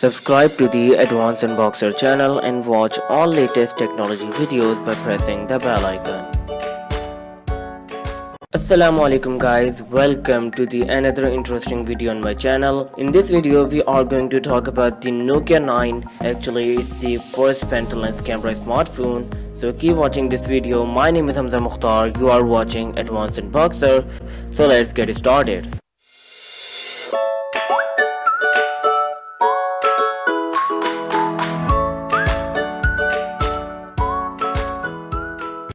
Subscribe to the Advanced Unboxer channel and watch all latest technology videos by pressing the bell icon. Assalamu alaikum guys, welcome to the another interesting video on my channel. In this video we are going to talk about the Nokia 9. Actually it's the first Penta lens camera smartphone. So keep watching this video. My name is Hamza Mukhtar, you are watching Advanced Unboxer. So let's get started.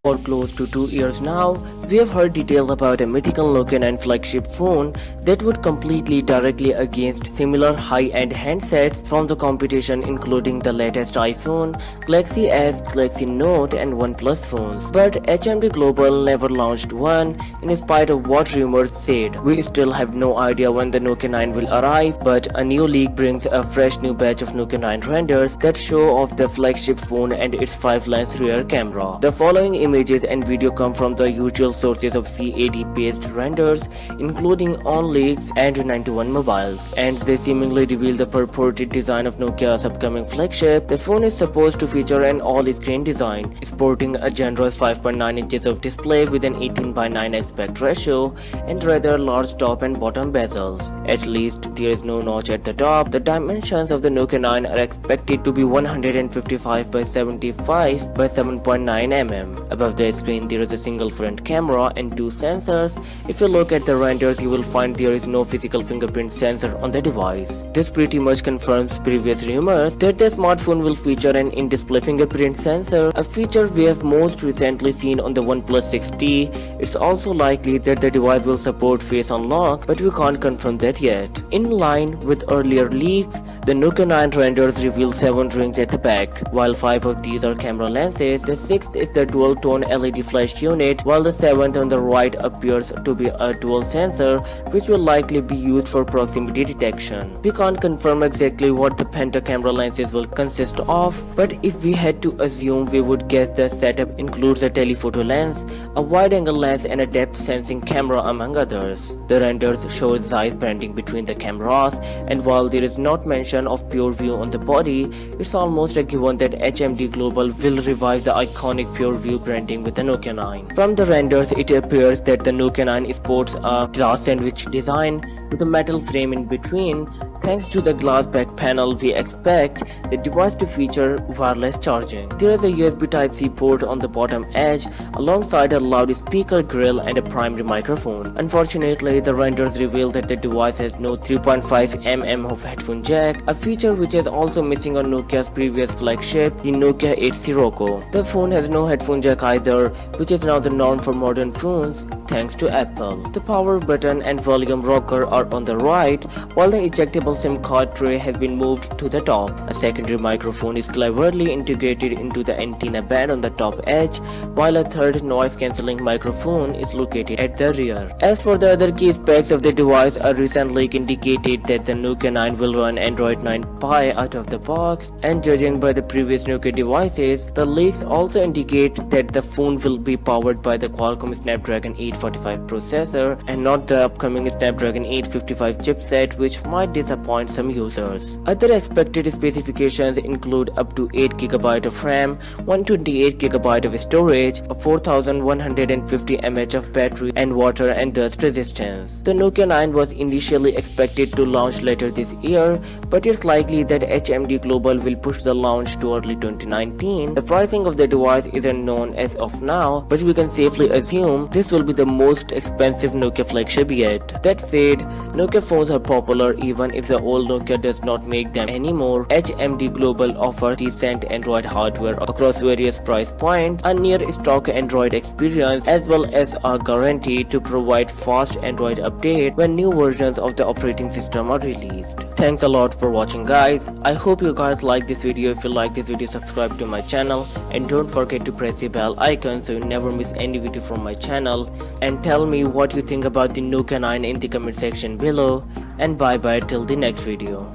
For close to 2 years now, we have heard details about a mythical Nokia 9 flagship phone that would completely directly against similar high-end handsets from the competition, including the latest iPhone, Galaxy S, Galaxy Note and OnePlus phones. But HMD Global never launched one, in spite of what rumors said. We still have no idea when the Nokia 9 will arrive, but a new leak brings a fresh new batch of Nokia 9 renders that show off the flagship phone and its 5-lens rear camera. The following images and video come from the usual sources of CAD based renders, including on leaks and 91 mobiles, and they seemingly reveal the purported design of Nokia's upcoming flagship. The phone is supposed to feature an all-screen design, sporting a generous 5.9 inches of display with an 18:9 aspect ratio and rather large top and bottom bezels. At least there is no notch at the top. The dimensions of the Nokia 9 are expected to be 155 by 75 by 7.9 mm. Above the screen there is a single front camera and 2 sensors. If you look at the renders, you will find there is no physical fingerprint sensor on the device. This pretty much confirms previous rumors that the smartphone will feature an in-display fingerprint sensor, a feature we have most recently seen on the OnePlus 6T. It's also likely that the device will support face unlock, but we can't confirm that yet. In line with earlier leaks, the Nokia 9 renders reveal 7 rings at the back. While 5 of these are camera lenses, the 6th is the dual-tone LED flash unit, while the 7th on the right appears to be a dual sensor, which will likely be used for proximity detection. We can't confirm exactly what the Penta camera lenses will consist of, but if we had to assume, we would guess the setup includes a telephoto lens, a wide-angle lens and a depth sensing camera, among others. The renders show Zeiss branding between the cameras, and while there is not mention of pure view on the body, it's almost a given that HMD Global will revive the iconic pure view branding with the Nokia 9. From the renders, it appears that the Nokia 9 sports a glass sandwich design with a metal frame in between. Thanks to the glass back panel, we expect the device to feature wireless charging. There is a USB Type-C port on the bottom edge, alongside a loudspeaker grill and a primary microphone. Unfortunately, the renders reveal that the device has no 3.5 mm of headphone jack, a feature which is also missing on Nokia's previous flagship, the Nokia 8 Sirocco. The phone has no headphone jack either, which is now the norm for modern phones, thanks to Apple. The power button and volume rocker are on the right, while the ejectable SIM card tray has been moved to the top. A secondary microphone is cleverly integrated into the antenna band on the top edge, while a third noise-cancelling microphone is located at the rear. As for the other key specs of the device, a recent leak indicated that the Nokia 9 will run Android 9 Pie out of the box, and judging by the previous Nokia devices, the leaks also indicate that the phone will be powered by the Qualcomm Snapdragon 845 processor and not the upcoming Snapdragon 855 chipset, which might disappoint some users. Other expected specifications include up to 8GB of RAM, 128GB of storage, a 4150 mAh of battery, and water and dust resistance. The Nokia 9 was initially expected to launch later this year, but it's likely that HMD Global will push the launch to early 2019. The pricing of the device is unknown as of now, but we can safely assume this will be the most expensive Nokia flagship yet. That said, Nokia phones are popular even if the old Nokia does not make them anymore. HMD Global offers decent Android hardware across various price points, a near stock Android experience, as well as a guarantee to provide fast Android update when new versions of the operating system are released. Thanks a lot for watching guys. I hope you guys like this video. If you like this video, subscribe to my channel and don't forget to press the bell icon so you never miss any video from my channel, and tell me what you think about the Nokia 9 in the comment section below, and bye bye till the next video.